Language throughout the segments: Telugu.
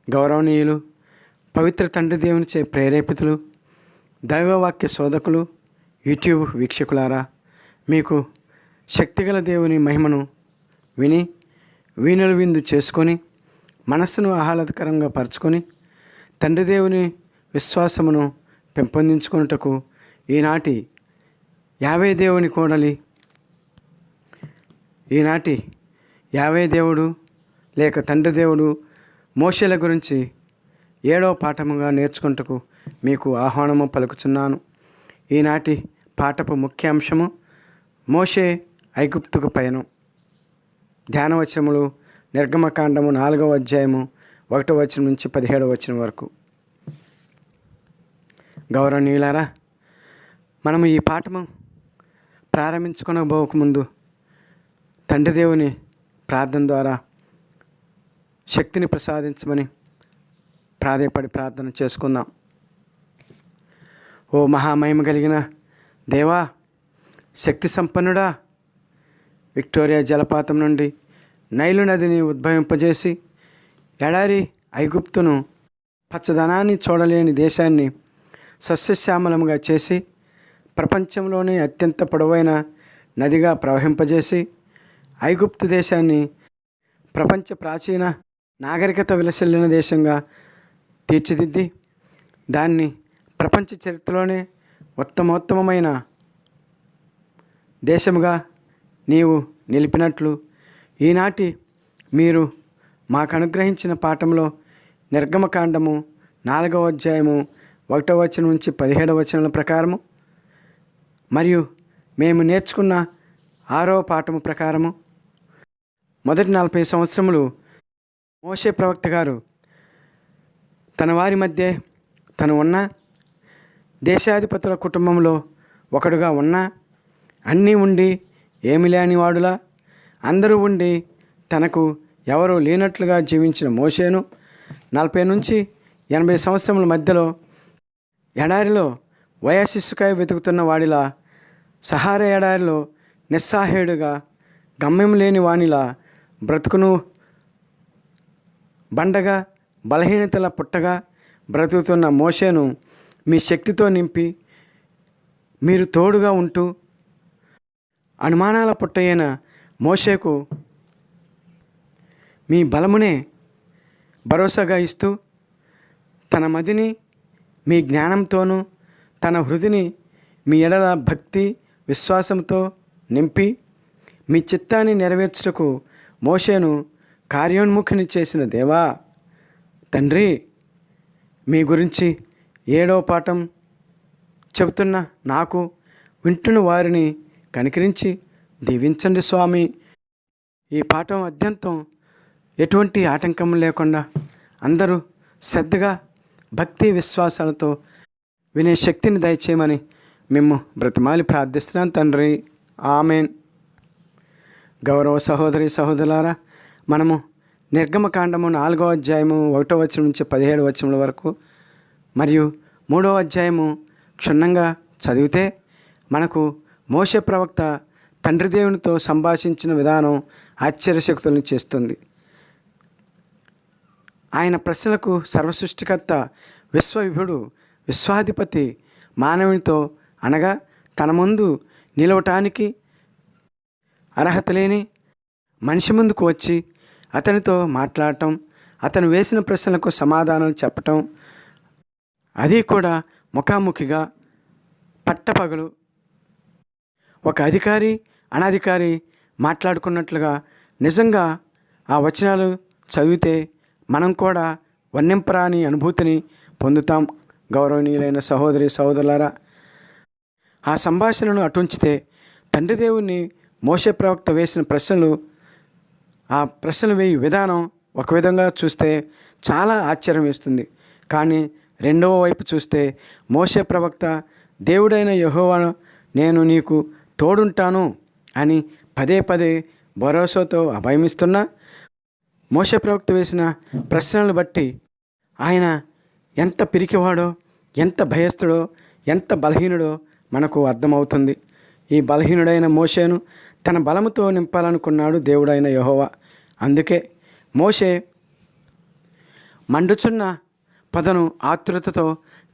గౌరవనీయులు, పవిత్ర తండ్రి దేవునిచే ప్రేరేపితులు, దైవవాక్య శోధకులు, యూట్యూబ్ వీక్షకులారా, మీకు శక్తిగల దేవుని మహిమను విని వీణుల విందు చేసుకొని మనస్సును ఆహ్లాదకరంగా పరుచుకొని తండ్రి దేవుని విశ్వాసమును పెంపొందించుకొనుటకు ఈనాటి యావే దేవుడు లేక తండ్రి దేవుడు మోషేల గురించి 7వ పాఠముగా నేర్చుకుంటకు మీకు ఆహ్వానము పలుకుచున్నాను. ఈనాటి పాఠపు ముఖ్యాంశము మోషే ఐగుప్తుకు పయనం. ధ్యానవచనములు నిర్గమకాండము 4వ అధ్యాయము 1వ వచనం నుంచి 17వ వచనం వరకు. గౌరవనీయులారా, మనము ఈ పాఠము ప్రారంభించుకొనబోకముందు తండ్రి దేవుని ప్రార్థన ద్వారా శక్తిని ప్రసాదించమని ప్రాధేయపడి చేసుకుందాం. ఓ మహామహిమ కలిగిన దేవా, శక్తి సంపన్నుడా, విక్టోరియా జలపాతం నుండి నైలు నదిని ఉద్భవింపజేసి ఎడారి ఐగుప్తును పచ్చదనాన్ని చూడలేని దేశాన్ని సస్యశ్యామలముగా చేసి ప్రపంచంలోనే అత్యంత పొడవైన నదిగా ప్రవహింపజేసి ఐగుప్తు దేశాన్ని ప్రపంచ ప్రాచీన నాగరికత విలసిల్లిన దేశంగా తీర్చిదిద్ది దాన్ని ప్రపంచ చరిత్రలోనే ఉత్తమోత్తమైన దేశముగా నీవు నిలిపినట్లు ఈనాటి మీరు మాకు అనుగ్రహించిన పాఠంలో నిర్గమకాండము 4వ అధ్యాయము 1వ వచనం నుంచి 17వ వచనాల ప్రకారము మరియు మేము నేర్చుకున్న 6వ పాఠము ప్రకారము మొదటి 40 సంవత్సరములు మోషే ప్రవక్త గారు తన వారి మధ్య తను ఉన్న దేశాధిపతుల కుటుంబంలో ఒకడుగా ఉన్నా అన్నీ ఉండి ఏమి లేని వాడులా అందరూ ఉండి తనకు ఎవరూ లేనట్లుగా జీవించిన మోషేను 40 నుంచి 80 సంవత్సరముల మధ్యలో ఎడారిలో వయశిస్సుకాయ వెతుకుతున్న వాడిలా, సహారా ఎడారిలో నిస్సహాయుడుగా గమ్యం లేని వానిలా బ్రతుకును బండగా బలహీనతల పుట్టగా బ్రతుకుతున్న మోషేను మీ శక్తితో నింపి మీరు తోడుగా ఉంటూ అనుమానాల పుట్టయిన మోషేకు మీ బలమునే భరోసాగా ఇస్తూ తన మదిని మీ జ్ఞానంతోనూ తన హృదిని మీ ఎడల భక్తి విశ్వాసంతో నింపి మీ చిత్తాన్ని నెరవేర్చుటకు మోషేను కార్యోన్ముఖిని చేసిన దేవా తండ్రి, మీ గురించి 7వ పాఠం చెబుతున్న నాకు వింటున్న వారిని కనికరించి దీవించండి స్వామి. ఈ పాఠం అత్యంతం ఎటువంటి ఆటంకం లేకుండా అందరూ శ్రద్ధగా భక్తి విశ్వాసాలతో వినే శక్తిని దయచేయమని మేము బ్రతిమాలి ప్రార్థిస్తున్నాం తండ్రి. ఆమెన్. గౌరవ సహోదరి సహోదరులారా, మనము నిర్గమకాండము 4వ అధ్యాయము 1వ వచనం నుంచి 17వ వచనం వరకు మరియు 3వ అధ్యాయము క్షుణ్ణంగా చదివితే మనకు మోషే ప్రవక్త తండ్రి దేవునితో సంభాషించిన విధానం ఆశ్చర్యశక్తులను చేస్తుంది. ఆయన ప్రశ్నలకు సర్వసృష్టికర్త విశ్వవిభుడు విశ్వాధిపతి మానవునితో అనగా తన ముందు నిలవటానికి అర్హత లేని మనిషి ముందుకు వచ్చి అతనితో మాట్లాడటం, అతను వేసిన ప్రశ్నలకు సమాధానాలు చెప్పటం, అది కూడా ముఖాముఖిగా పట్టపగలు ఒక అధికారి అనధికారి మాట్లాడుకున్నట్లుగా నిజంగా ఆ వచనాలు చదివితే మనం కూడా వర్ణింపరాని అనుభూతిని పొందుతాం. గౌరవనీయులైన సహోదరి సహోదరులారా, ఆ సంభాషణను అటుంచితే తండ్రి దేవుని మోషే ప్రవక్త వేసిన ప్రశ్నలు, ఆ ప్రశ్నలు వేయి విధానం ఒక విధంగా చూస్తే చాలా ఆశ్చర్యం వేస్తుంది. కానీ రెండవ వైపు చూస్తే మోషే ప్రవక్త దేవుడైన యెహోవా నేను నీకు తోడుంటాను అని పదే పదే భరోసాతో అభయమిస్తున్నా మోషే ప్రవక్త వేసిన ప్రశ్నలను బట్టి ఆయన ఎంత పిరికివాడో, ఎంత భయస్థుడో, ఎంత బలహీనుడో మనకు అర్థమవుతుంది. ఈ బలహీనుడైన మోషేను తన బలముతో నింపాలనుకున్నాడు దేవుడైన యెహోవా. అందుకే మోషే మండుచున్న పొదను ఆతృతతో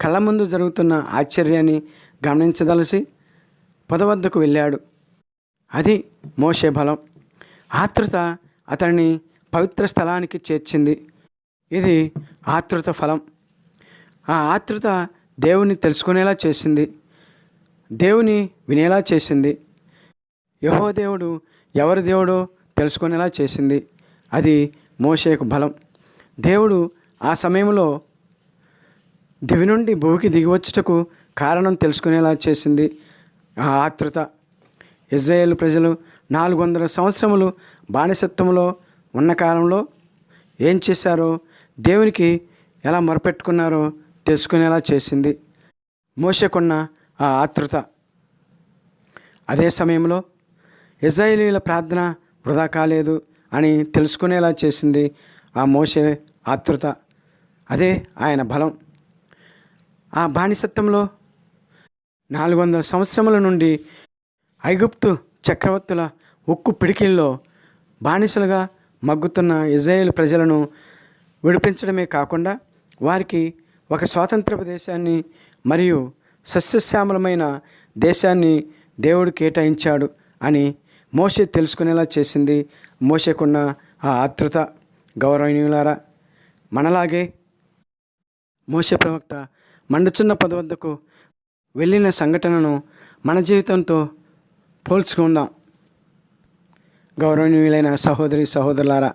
కళ్ళ ముందు జరుగుతున్న ఆశ్చర్యాన్ని గమనించదలసి పొద వద్దకు వెళ్ళాడు. అది మోషే బలం. ఆతృత అతన్ని పవిత్ర స్థలానికి చేర్చింది. ఇది ఆతృత ఫలం. ఆ ఆతృత దేవుని తెలుసుకునేలా చేసింది, దేవుని వినేలా చేసింది, యెహోవా దేవుడు ఎవరి దేవుడో తెలుసుకునేలా చేసింది. అది మోషేకు బలం. దేవుడు ఆ సమయంలో దివి నుండి భూమికి దిగివచ్చుటకు కారణం తెలుసుకునేలా చేసింది ఆ ఆతృత. ఇజ్రాయేలు ప్రజలు 400 సంవత్సరములు బానిసత్వంలో ఉన్న కాలంలో ఏం చేశారో, దేవునికి ఎలా మొరపెట్టుకున్నారో తెలుసుకునేలా చేసింది మోషేకున్న ఆ ఆతృత. అదే సమయంలో ఇజ్రాయేలీయుల ప్రార్థన వృధా కాలేదు అని తెలుసుకునేలా చేసింది ఆ మోషే ఆతృత. అదే ఆయన బలం. ఆ బానిసత్వంలో 400 సంవత్సరముల నుండి ఐగుప్తు చక్రవర్తుల ఉక్కు పిడికిల్లో బానిసలుగా మగ్గుతున్న ఇజ్రాయేలు ప్రజలను విడిపించడమే కాకుండా వారికి ఒక స్వాతంత్ర దేశాన్ని మరియు సస్యశ్యామలమైన దేశాన్ని దేవుడు కేటాయించాడు అని మోషే తెలుసుకునేలా చేసింది మోషేకున్న ఆ ఆతృత. గౌరవనీయులారా, మనలాగే మోషే ప్రవక్త మండుచున్న పొద వద్దకు వెళ్ళిన సంఘటనను మన జీవితంతో పోల్చుకుందాం. గౌరవనీయులైన సహోదరి సహోదరులారా,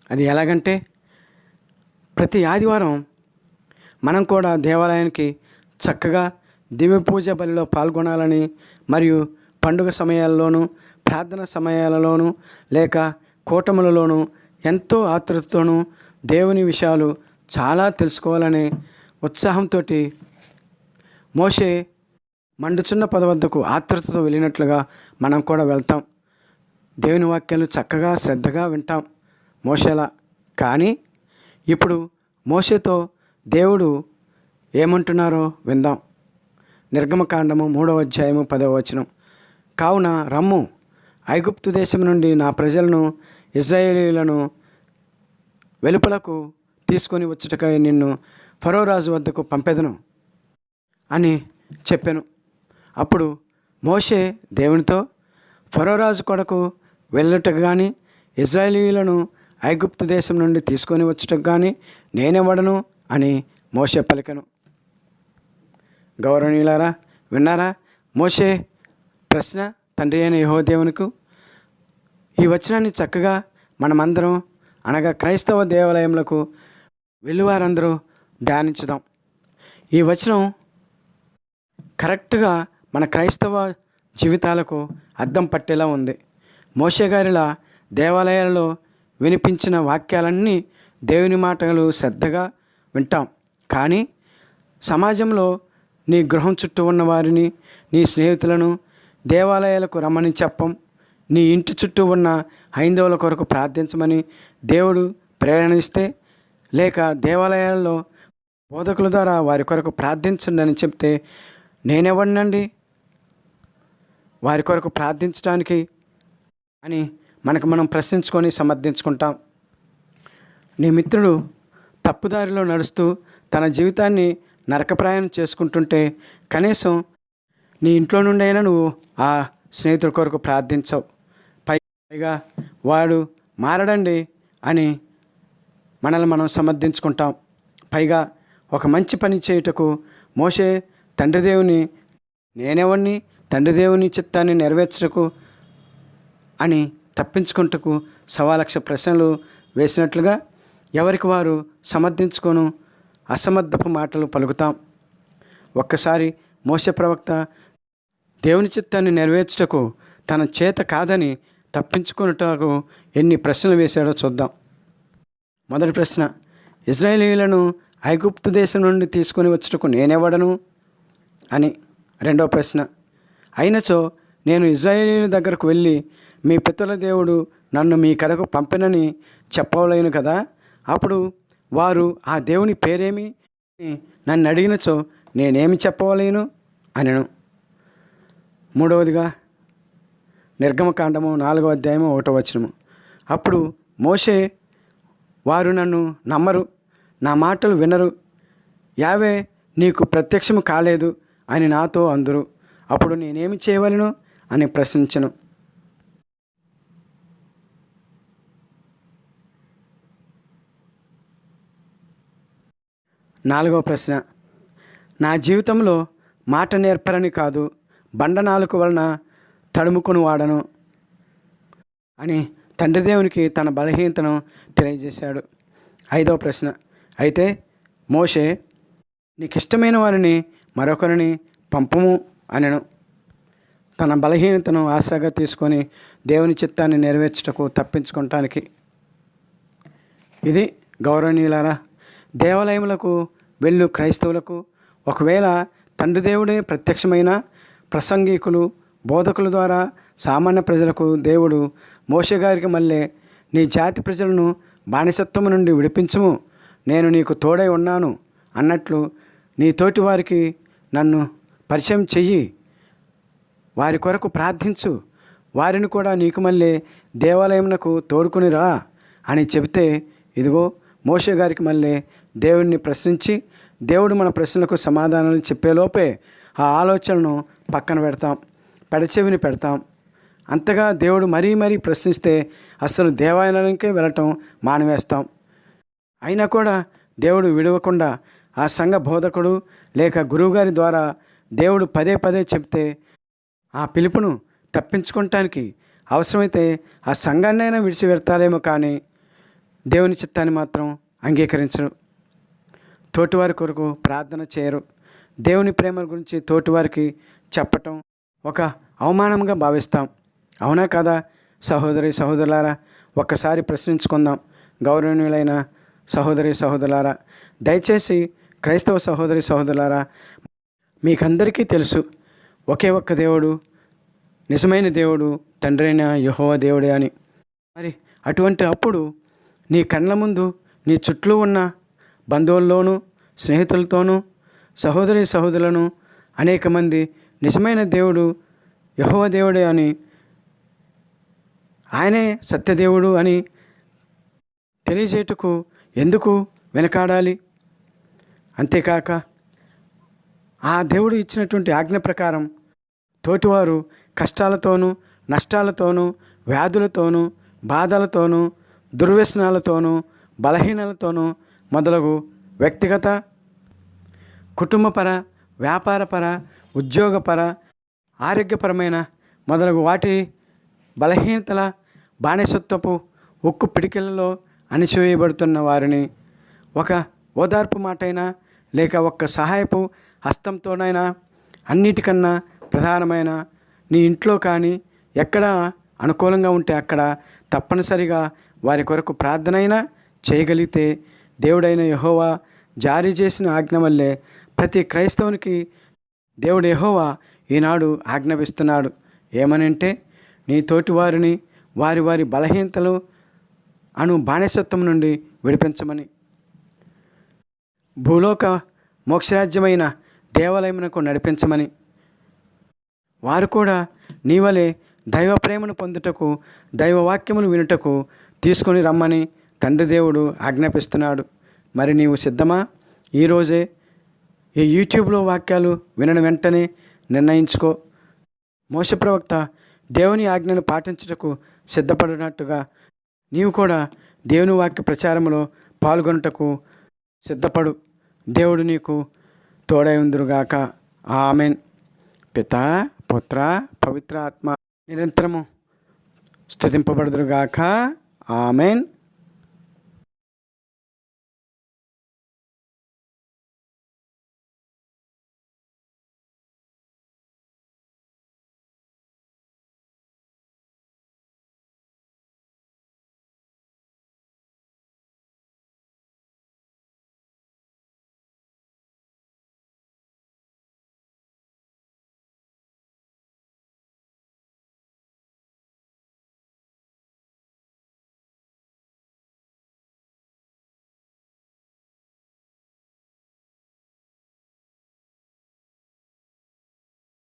అది ఎలాగంటే ప్రతి ఆదివారం మనం కూడా దేవాలయానికి చక్కగా దివ్య పూజ బలిలో పాల్గొనాలని మరియు పండుగ సమయాల్లోనూ ప్రార్థన సమయాలలోనూ లేక కూటములలోనూ ఎంతో ఆతృతతోనూ దేవుని విషయాలు చాలా తెలుసుకోవాలనే ఉత్సాహంతో మోషే మండుచున్న పొద వద్దకు ఆతృతతో వెళ్ళినట్లుగా మనం కూడా వెళ్తాం. దేవుని వాక్యాలు చక్కగా శ్రద్ధగా వింటాం మోషేలా. కానీ ఇప్పుడు మోషేతో దేవుడు ఏమంటున్నారో విందాం. నిర్గమకాండము 3వ అధ్యాయము 10వ వచనం. కావున రమ్ము, ఐగుప్తు దేశం నుండి నా ప్రజలను ఇశ్రాయేలీయులను వెలుపలకు తీసుకొని వచ్చుటకై నిన్ను ఫరో రాజు వద్దకు పంపెదను అని చెప్పాను. అప్పుడు మోషే దేవునితో, ఫరో రాజు కొరకు వెళ్ళుటకు కానీ ఇశ్రాయేలీయులను ఐగుప్తు దేశం నుండి తీసుకొని వచ్చుటకు కానీ నేనెవడను అని మోషే పలికెను. గౌరవనీయులారా, విన్నారా మోషే ప్రశ్న తండ్రి అయిన యెహోవా దేవునికి? ఈ వచనాన్ని చక్కగా మనమందరం అనగా క్రైస్తవ దేవాలయములకు వెళ్ళువారందరూ ధ్యానించుదాం. ఈ వచనం కరెక్ట్గా మన క్రైస్తవ జీవితాలకు అద్దం పట్టేలా ఉంది. మోషే గారిలా దేవాలయాలలో వినిపించిన వాక్యాలన్నీ దేవుని మాటలు శ్రద్ధగా వింటాం. కానీ సమాజంలో నీ గృహం చుట్టూ ఉన్న వారిని, నీ స్నేహితులను దేవాలయాలకు రమ్మని చెప్పం. నీ ఇంటి చుట్టూ ఉన్న హైందవుల కొరకు ప్రార్థించమని దేవుడు ప్రేరణ ఇస్తే, లేక దేవాలయాల్లో బోధకుల ద్వారా వారి కొరకు ప్రార్థించండి అని చెప్తే నేనెవడినండి వారి కొరకు ప్రార్థించడానికి అని మనకు మనం ప్రశ్నించుకొని సమర్థించుకుంటాం. నీ మిత్రుడు తప్పుదారిలో నడుస్తూ తన జీవితాన్ని నరకప్రాయం చేసుకుంటుంటే కనీసం నీ ఇంట్లో నుండి అయినా నువ్వు ఆ స్నేహితుడి కొరకు ప్రార్థించవు. పైగా వాడు మారడండి అని మనల్ని మనం సమర్థించుకుంటాం. పైగా ఒక మంచి పని చేయుటకు మోషే తండ్రి దేవుని నేనెవడిని తండ్రి దేవుని చిత్తాన్ని నెరవేర్చుటకు అని తప్పించుకుంటకు 1,000,000 ప్రశ్నలు వేసినట్లుగా ఎవరికి వారు సమర్థించుకొను అసమర్థపు మాటలు పలుకుతాం. ఒక్కసారి మోషే ప్రవక్త దేవుని చిత్తాన్ని నెరవేర్చుటకు తన చేత కాదని తప్పించుకొనుటకు ఎన్ని ప్రశ్నలు వేశాడో చూద్దాం. మొదటి ప్రశ్న, ఇశ్రాయేలీయులను ఐగుప్తు దేశం నుండి తీసుకొని వచ్చుటకు నేనెవడను అని. రెండవ ప్రశ్న, అయినచో నేను ఇశ్రాయేలీయుల దగ్గరకు వెళ్ళి మీ పితరుల దేవుడు నన్ను మీ కడకు పంపెనని చెప్పవలేను కదా, అప్పుడు వారు ఆ దేవుని పేరేమి నన్ను అడిగినచో నేనేమి చెప్పవలేను అనెను. మూడవదిగా నిర్గమకాండము 4వ అధ్యాయము 1వ వచనము. అప్పుడు మోషే వారు నన్ను నమ్మరు, నా మాటలు వినరు. యావే నీకు ప్రత్యక్షము కాలేదు అని నాతో అందురు. అప్పుడు నేనేమి చేయవలను అని ప్రశ్నించను. 4వ ప్రశ్న, నా జీవితంలో మాట నేర్పరని కాదు, బండ నాలుక వలన తడుముకొని వాడను అని తండ్రి దేవునికి తన బలహీనతను తెలియజేశాడు. 5వ ప్రశ్న, అయితే మోషే నీకు ఇష్టమైన వారిని మరొకరిని పంపుము అనెను. తన బలహీనతను ఆసరాగా తీసుకొని దేవుని చిత్తాన్ని నెరవేర్చుటకు తప్పించుకోవటానికి. ఇది గౌరవనీయులారా, దేవాలయములకు వెళ్ళు క్రైస్తవులకు ఒకవేళ తండ్రి దేవుడే ప్రత్యక్షమైన ప్రసంగికులు బోధకుల ద్వారా సామాన్య ప్రజలకు దేవుడు మోషే గారికి మళ్ళీ నీ జాతి ప్రజలను బానిసత్వము నుండి విడిపించుము, నేను నీకు తోడై ఉన్నాను అన్నట్లు నీ తోటి వారికి నన్ను పరిచయం చెయ్యి, వారి కొరకు ప్రార్థించు, వారిని కూడా నీకు మళ్ళీ దేవాలయమునకు తోడుకుని రా అని చెబితే, ఇదిగో మోషే గారికి మళ్ళీ దేవుడిని ప్రశ్నించి దేవుడు మన ప్రశ్నలకు సమాధానాలు చెప్పేలోపే ఆ ఆలోచనను పక్కన పెడతాం, పెడచెవిని పెడతాం. అంతగా దేవుడు మరీ మరీ ప్రశ్నిస్తే అసలు దేవాలయానికే వెళ్ళటం మానివేస్తాం. అయినా కూడా దేవుడు విడవకుండా ఆ సంఘ బోధకుడు లేక గురువుగారి ద్వారా దేవుడు పదే పదే చెప్తే ఆ పిలుపును తప్పించుకోవటానికి అవసరమైతే ఆ సంఘాన్నైనా విడిచి పెడతారేమో కానీ దేవుని చిత్తాన్ని మాత్రం అంగీకరించరు. తోటివారి కొరకు ప్రార్థన చేయరు. దేవుని ప్రేమ గురించి తోటివారికి చెప్పటం ఒక అవమానంగా భావిస్తాం. అవునా కదా సహోదరి సహోదరులారా? ఒక్కసారి ప్రశ్నించుకుందాం. గౌరవనీయులైన సహోదరి సహోదరులారా, దయచేసి క్రైస్తవ సహోదరి సహోదరులారా, మీకందరికీ తెలుసు ఒకే ఒక్క దేవుడు, నిజమైన దేవుడు తండ్రి అయిన యెహోవా దేవుడే అని. మరి అటువంటి అప్పుడు నీ కళ్ళ ముందు నీ చుట్టూ ఉన్న బంధువుల్లోనూ స్నేహితులతోనూ సహోదరి సహోదరులను అనేక మంది నిజమైన దేవుడు యెహోవా దేవుడే అని, ఆయనే సత్యదేవుడు అని తెలియజేయటకు ఎందుకు వెనకాడాలి? అంతేకాక ఆ దేవుడు ఇచ్చినటువంటి ఆజ్ఞ ప్రకారం తోటివారు కష్టాలతోనూ నష్టాలతోనూ వ్యాధులతోనూ బాధలతోనూ దుర్వ్యసనాలతోనూ బలహీనలతోనూ మొదలగు వ్యక్తిగత కుటుంబపర వ్యాపారపర ఉద్యోగపర ఆరోగ్యపరమైన మొదలగు వాటి బలహీనతల బానిసత్వపు ఉక్కు పిడికిలలో అణిచివేయబడుతున్న వారిని ఒక ఓదార్పు మాటైనా లేక ఒక్క సహాయపు హస్తంతోనైనా, అన్నిటికన్నా ప్రధానమైన నీ ఇంట్లో కానీ ఎక్కడ అనుకూలంగా ఉంటే అక్కడ తప్పనిసరిగా వారి కొరకు ప్రార్థనైనా చేయగలిగితే దేవుడైన యెహోవా జారీ చేసిన ఆజ్ఞ వల్లే ప్రతి క్రైస్తవునికి దేవుడు యెహోవా ఈనాడు ఆజ్ఞాపిస్తున్నాడు. ఏమనంటే నీ తోటి వారిని వారి వారి బలహీనతలు అను బానిసత్వం నుండి విడిపించమని, భూలోక మోక్షరాజ్యమైన దేవాలయమునకు నడిపించమని, వారు కూడా నీవలే దైవ ప్రేమను పొందుటకు దైవవాక్యమును వినుటకు తీసుకొని రమ్మని తండ్రి దేవుడు ఆజ్ఞాపిస్తున్నాడు. మరి నీవు సిద్ధమా? ఈరోజే ఈ యూట్యూబ్లో వాక్యాలు వినడం వెంటనే నిర్ణయించుకో. మోషే ప్రవక్త దేవుని ఆజ్ఞను పాటించుటకు సిద్ధపడినట్టుగా నీవు కూడా దేవుని వాక్య ప్రచారంలో పాల్గొనుటకు సిద్ధపడు. దేవుడు నీకు తోడై ఉందురుగాక. ఆమెన్. పితా పుత్ర పవిత్ర ఆత్మ నిరంతరము స్తుతింపబడుదురుగాక. ఆమెన్.